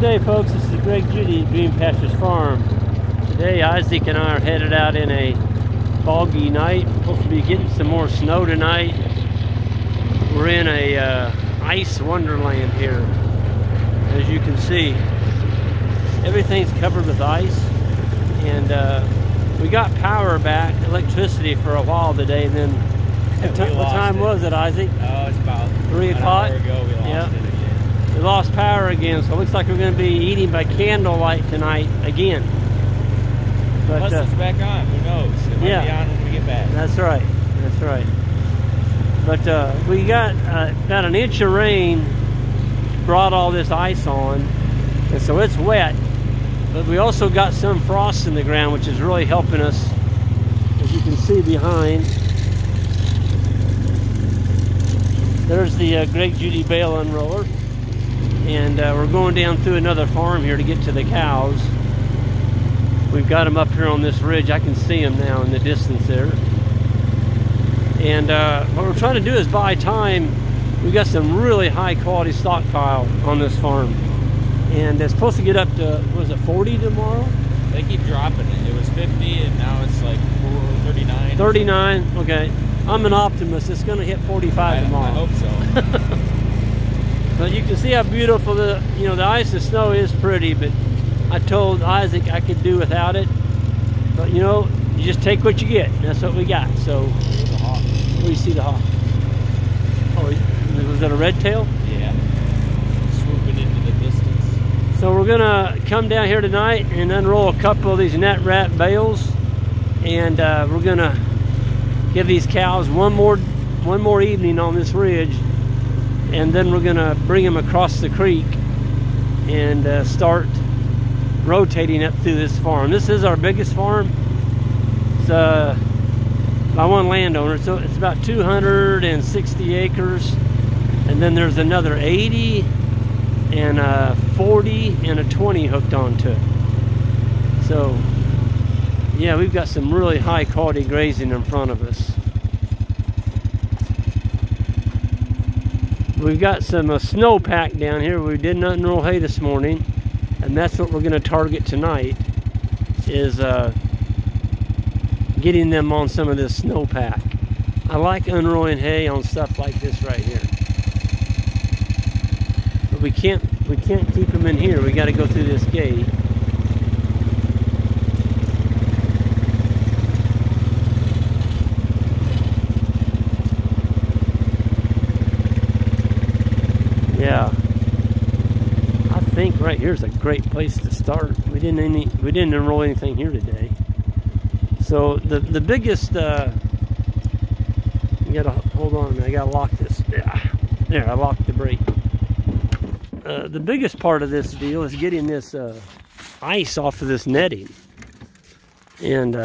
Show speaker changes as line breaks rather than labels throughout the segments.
day, folks. This is Greg Judy at Green Pastures Farm. Today, Isaac and I are headed out in a foggy night. We're supposed to be getting some more snow tonight. We're in a ice wonderland here. As you can see, everything's covered with ice, and we got power back, electricity for a while today, and then what time was it, Isaac?
Oh, it's about
3 o'clock.
An hour ago we lost it again.
We lost power again, so it looks like we're going to be eating by candlelight tonight again. But
unless it's back on, who knows? It might be on when we get back.
That's right. That's right. But we got about an inch of rain brought all this ice on, and so it's wet. But we also got some frost in the ground, which is really helping us, as you can see behind. There's the Greg Judy bale unroller, and we're going down through another farm here to get to the cows. We've got them up here on this ridge. I can see them now in the distance there. And what we're trying to do is buy time. We've got some really high quality stockpile on this farm, and it's supposed to get up to, was it 40 tomorrow?
They keep dropping it. It was 50 and now it's like 39.
39, okay. I'm an optimist. It's going to hit 45 tomorrow.
I hope so.
But you can see how beautiful the ice and snow is. Pretty, but I told Isaac I could do without it. But you just take what you get. That's what we got. So
there's a hawk.
Where do you see the hawk? Oh, was that a red tail?
Yeah. Swooping into the distance.
So we're gonna come down here tonight and unroll a couple of these net wrap bales, and we're gonna give these cows one more evening on this ridge, and then we're gonna bring them across the creek and start rotating up through this farm. This is our biggest farm. It's by one landowner, so it's about 260 acres, and then there's another 80 and a 40 and a 20 hooked onto it. So yeah, we've got some really high quality grazing in front of us. We've got some snowpack down here. We did not unroll hay this morning, and that's what we're going to target tonight, is getting them on some of this snowpack. I like unrolling hay on stuff like this right here. But we can't keep them in here. We got to go through this gate. Yeah, I think right here's a great place to start. We didn't enroll anything here today. So the biggest, you gotta hold on a minute. I gotta lock this. Yeah, there, I locked the brake. The biggest part of this deal is getting this ice off of this netting. And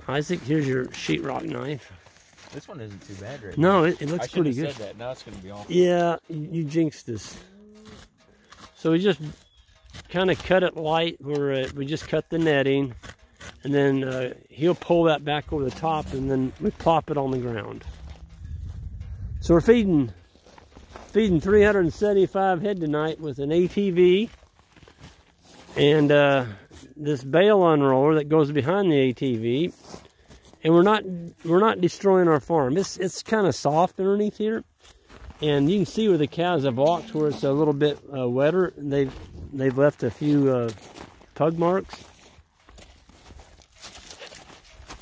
Isaac, here's your sheetrock knife.
This one isn't too bad right
now. No,
it
looks pretty good.
I should have said that. Now it's going to be awful.
Yeah, you jinxed us. So we just kind of cut it light where we just cut the netting, and then he'll pull that back over the top, and then we plop it on the ground. So we're feeding 375 head tonight with an ATV and this bale unroller that goes behind the ATV. And we're not destroying our farm. It's kind of soft underneath here, and you can see where the cows have walked, where it's a little bit wetter. They've left a few pug marks.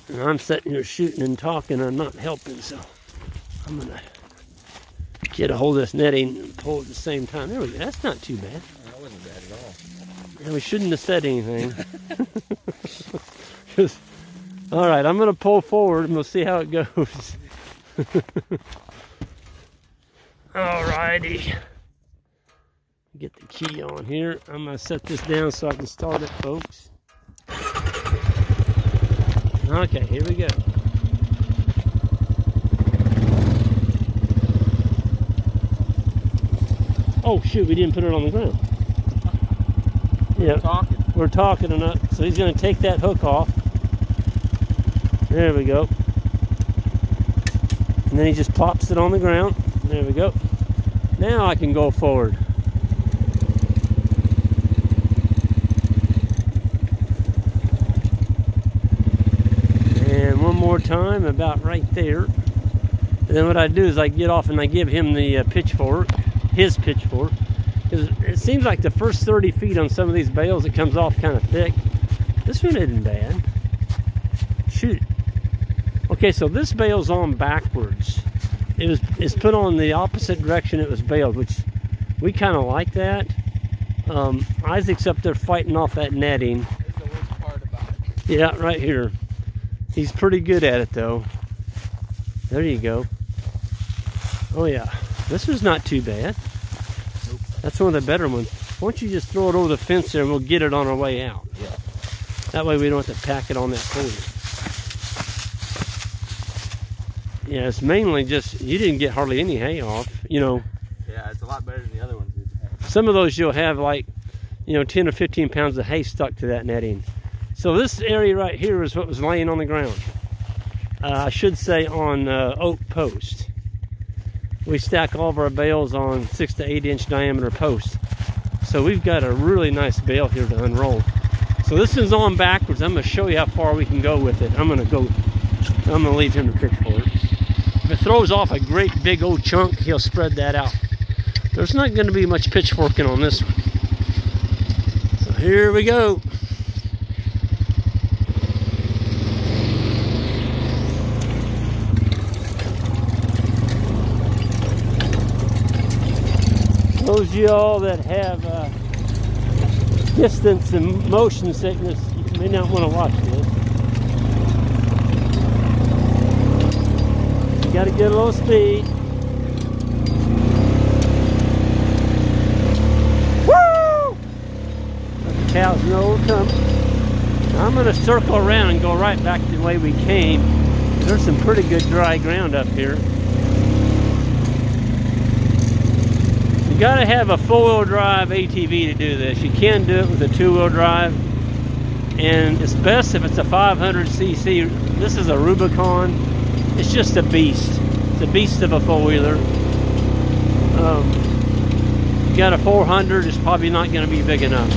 And I'm sitting here shooting and talking. I'm not helping, so I'm gonna get a hold of this netting and pull at the same time. There we go. That's not too bad.
That wasn't bad at all.
And we shouldn't have said anything. All right, I'm going to pull forward and we'll see how it goes. All righty. Get the key on here. I'm going to set this down so I can start it, folks. Okay, here we go. Oh, shoot, we didn't put it on the ground. Yeah, we're talking enough. So he's going to take that hook off. There we go. And then he just plops it on the ground. There we go. Now I can go forward. more time, about right there. And then what I do is I get off and I give him the pitchfork, his pitchfork. It seems like the first 30 feet on some of these bales, it comes off kind of thick. This one isn't bad. Shoot. Okay, so this bale's on backwards. It's put on the opposite direction it was baled, which we kind of like that. Isaac's up there fighting off that netting.
That's the worst part about it.
Yeah, right here. He's pretty good at it though. There you go. Oh yeah, this was not too bad.
Nope.
That's one of the better ones. Why don't you just throw it over the fence there and we'll get it on our way out.
Yeah.
That way we don't have to pack it on that pole. Yeah, it's mainly just, you didn't get hardly any hay off, you know.
Yeah, it's a lot better than the other ones we've had.
Some of those you'll have like, you know, 10 or 15 pounds of hay stuck to that netting. So this area right here is what was laying on the ground. I should say on oak post. We stack all of our bales on 6 to 8 inch diameter posts. So we've got a really nice bale here to unroll. So this is on backwards. I'm going to show you how far we can go with it. I'm going to leave him the pitchfork. If it throws off a great big old chunk, he'll spread that out. There's not going to be much pitchforking on this one. So here we go. Those of y'all that have distance and motion sickness, you may not want to watch this. You got to get a little speed. Woo! Let the cows know we're coming. Now I'm going to circle around and go right back the way we came. There's some pretty good dry ground up here. You got to have a four-wheel drive ATV to do this. You can do it with a two-wheel drive, and it's best if it's a 500cc. This is a Rubicon. It's just a beast. It's a beast of a four-wheeler. You got a 400, it's probably not going to be big enough.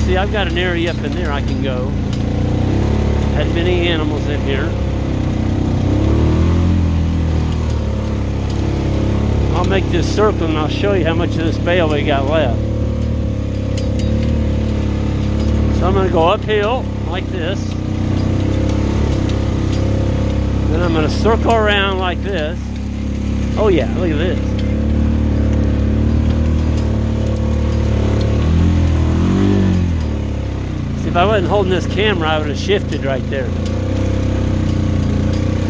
See, I've got an area up in there I can go. Had many animals in here. I'll make this circle and I'll show you how much of this bale we got left. So I'm going to go uphill like this. Then I'm going to circle around like this. Oh yeah, look at this. See, if I wasn't holding this camera, I would have shifted right there.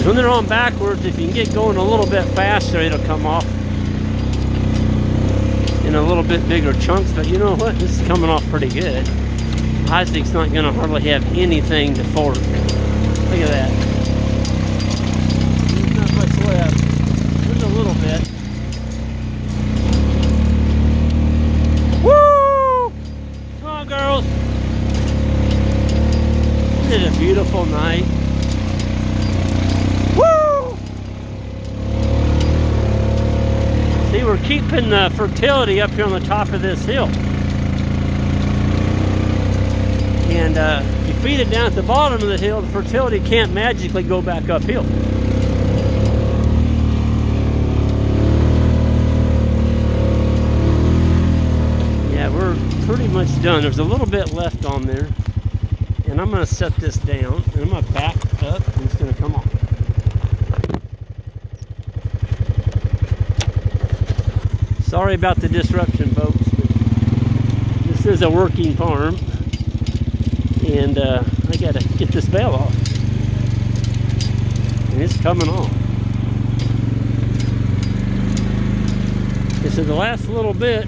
When they're on backwards, if you can get going a little bit faster, it'll come off in a little bit bigger chunks. But you know what? This is coming off pretty good. Isaac's not going to hardly have anything to fork. Look at that. There's not much left. There's a little bit. Woo! Come on, girls. Isn't it a beautiful night? Woo! See, we're keeping the fertility up here on the top of this hill. And if you feed it down at the bottom of the hill, the fertility can't magically go back uphill. Yeah, we're pretty much done. There's a little bit left on there. And I'm going to set this down, and I'm going to back up, and it's going to come off. Sorry about the disruption, folks. This is a working farm, and I got to get this bale off. And it's coming off. So the last little bit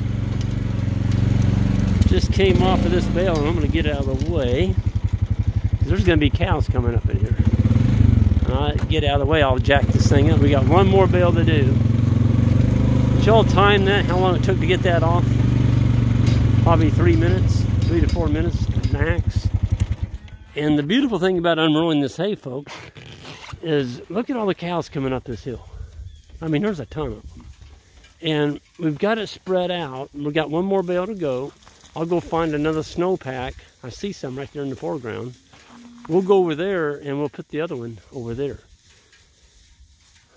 just came off of this bale, and I'm going to get out of the way. There's going to be cows coming up in here. Alright, get out of the way, I'll jack this thing up. We got one more bale to do. Did y'all time that? How long it took to get that off? Probably 3 minutes, 3 to 4 minutes max. And the beautiful thing about unrolling this hay, folks, is look at all the cows coming up this hill. I mean, there's a ton of them. And we've got it spread out. We've got one more bale to go. I'll go find another snowpack. I see some right there in the foreground. we'll go over there and we'll put the other one over there.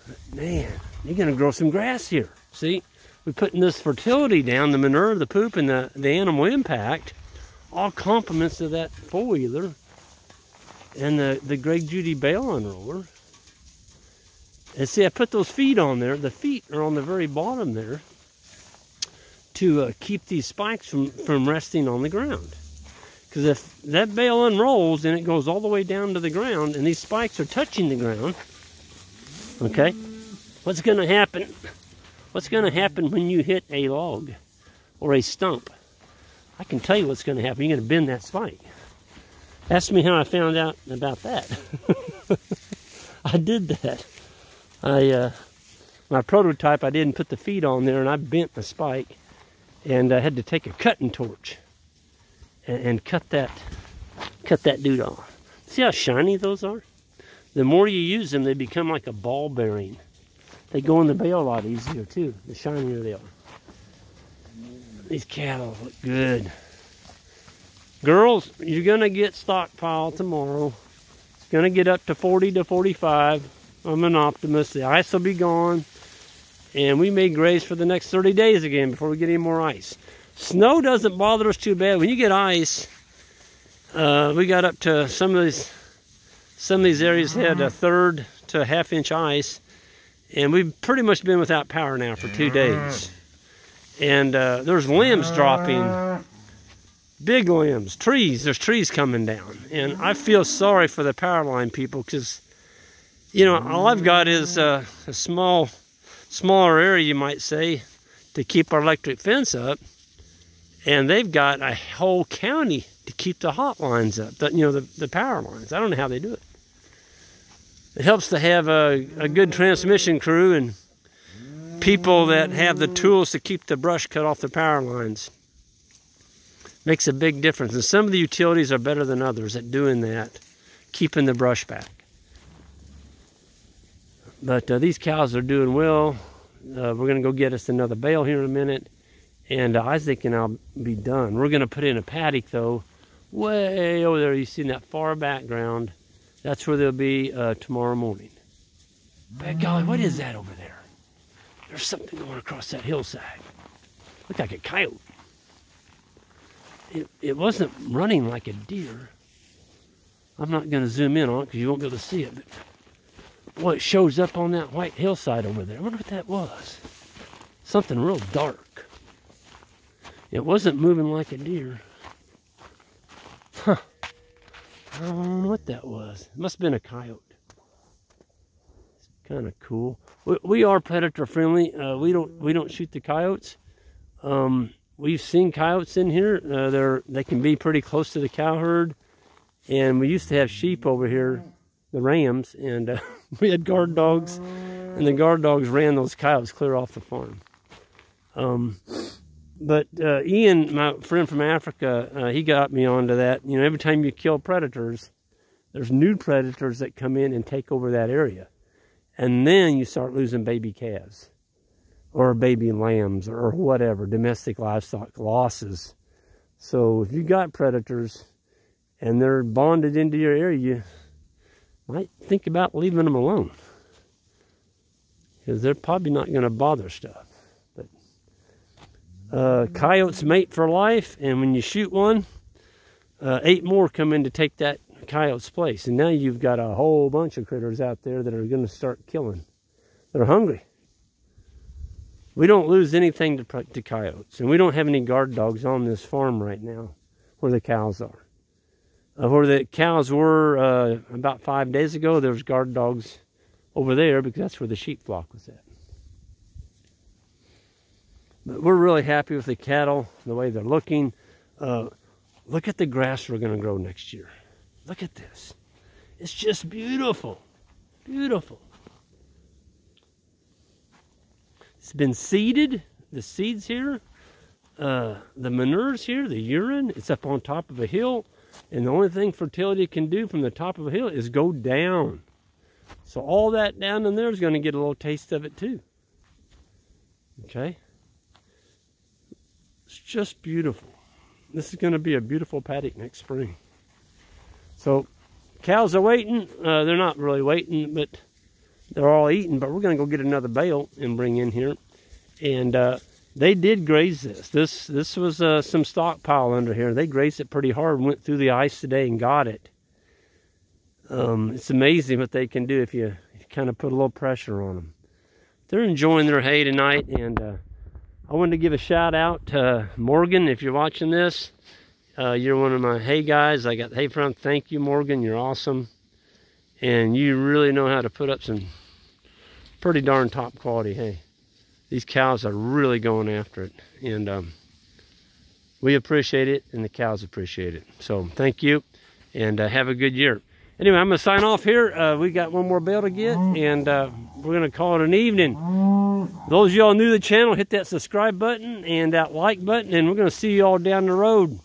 But man, you're gonna grow some grass here. See, we're putting this fertility down, the manure, the poop, and the animal impact, all complements of that four-wheeler and the Greg Judy bale unroller. And see, I put those feet on there. The feet are on the very bottom there to keep these spikes from resting on the ground. Because if that bale unrolls, then it goes all the way down to the ground, and these spikes are touching the ground. Okay? What's going to happen? What's going to happen when you hit a log or a stump? I can tell you what's going to happen. You're going to bend that spike. Ask me how I found out about that. I did that. My prototype, I didn't put the feet on there, and I bent the spike, and I had to take a cutting torch and cut that dude off. See how shiny those are? The more you use them, they become like a ball bearing. They go in the bale a lot easier too, the shinier they are. These cattle look good. Girls, you're gonna get stockpile tomorrow. It's gonna get up to 40 to 45. I'm an optimist. The ice will be gone, and we may graze for the next 30 days again before we get any more ice. Snow doesn't bother us too bad. When you get ice, we got up to some of these areas had a 1/3 to a 1/2 inch ice, and we've pretty much been without power now for 2 days. And there's limbs dropping, big limbs, trees. There's trees coming down, and I feel sorry for the power line people because, you know, all I've got is a smaller area, you might say, to keep our electric fence up, and they've got a whole county to keep the hot lines up, the power lines. I don't know how they do it. It helps to have a good transmission crew and people that have the tools to keep the brush cut off the power lines. Makes a big difference, and some of the utilities are better than others at doing that, keeping the brush back. But these cows are doing well. We're going to go get us another bale here in a minute, and Isaac and I'll be done. We're going to put in a paddock, though, way over there. You see in that far background. That's where they'll be tomorrow morning. By golly, what is that over there? There's something going across that hillside. Looked like a coyote. It wasn't running like a deer. I'm not going to zoom in on it because you won't be able to see it. But well, it shows up on that white hillside over there. I wonder what that was. Something real dark. It wasn't moving like a deer. Huh. I don't know what that was. It must have been a coyote. It's kind of cool. We are predator friendly. We don't shoot the coyotes. We've seen coyotes in here. They can be pretty close to the cow herd. And we used to have sheep over here, the rams, and we had guard dogs, and the guard dogs ran those coyotes clear off the farm. But Ian, my friend from Africa, he got me onto that. You know, every time you kill predators, there's new predators that come in and take over that area. And then you start losing baby calves or baby lambs or whatever, domestic livestock losses. So if you got predators and they're bonded into your area, you might think about leaving them alone, because they're probably not going to bother stuff. But coyotes mate for life, and when you shoot one, 8 more come in to take that coyote's place, and now you've got a whole bunch of critters out there that are going to start killing. They're hungry. We don't lose anything to coyotes, and we don't have any guard dogs on this farm right now where the cows are. Where the cows were about 5 days ago, there was guard dogs over there because that's where the sheep flock was at. But we're really happy with the cattle, the way they're looking. Look at the grass we're going to grow next year. Look at this. It's just beautiful. Beautiful. It's been seeded. The seeds here. The manure's here. The urine. It's up on top of a hill. And the only thing fertility can do from the top of a hill is go down. So all that down in there is going to get a little taste of it too. Okay? It's just beautiful. This is going to be a beautiful paddock next spring. So cows are waiting. They're not really waiting, but they're all eating. But we're going to go get another bale and bring in here. And they did graze this. This was some stockpile under here. They grazed it pretty hard. Went through the ice today and got it. It's amazing what they can do if you kind of put a little pressure on them. They're enjoying their hay tonight, and I wanted to give a shout out to Morgan. If you're watching this, you're one of my hay guys I got hay from. Thank you, Morgan. You're awesome, and you really know how to put up some pretty darn top quality hay. These cows are really going after it, and we appreciate it, and the cows appreciate it. So thank you, and have a good year. Anyway, I'm going to sign off here. We got one more bale to get, and we're going to call it an evening. Those of y'all new to the channel, hit that subscribe button and that like button, and we're going to see you all down the road.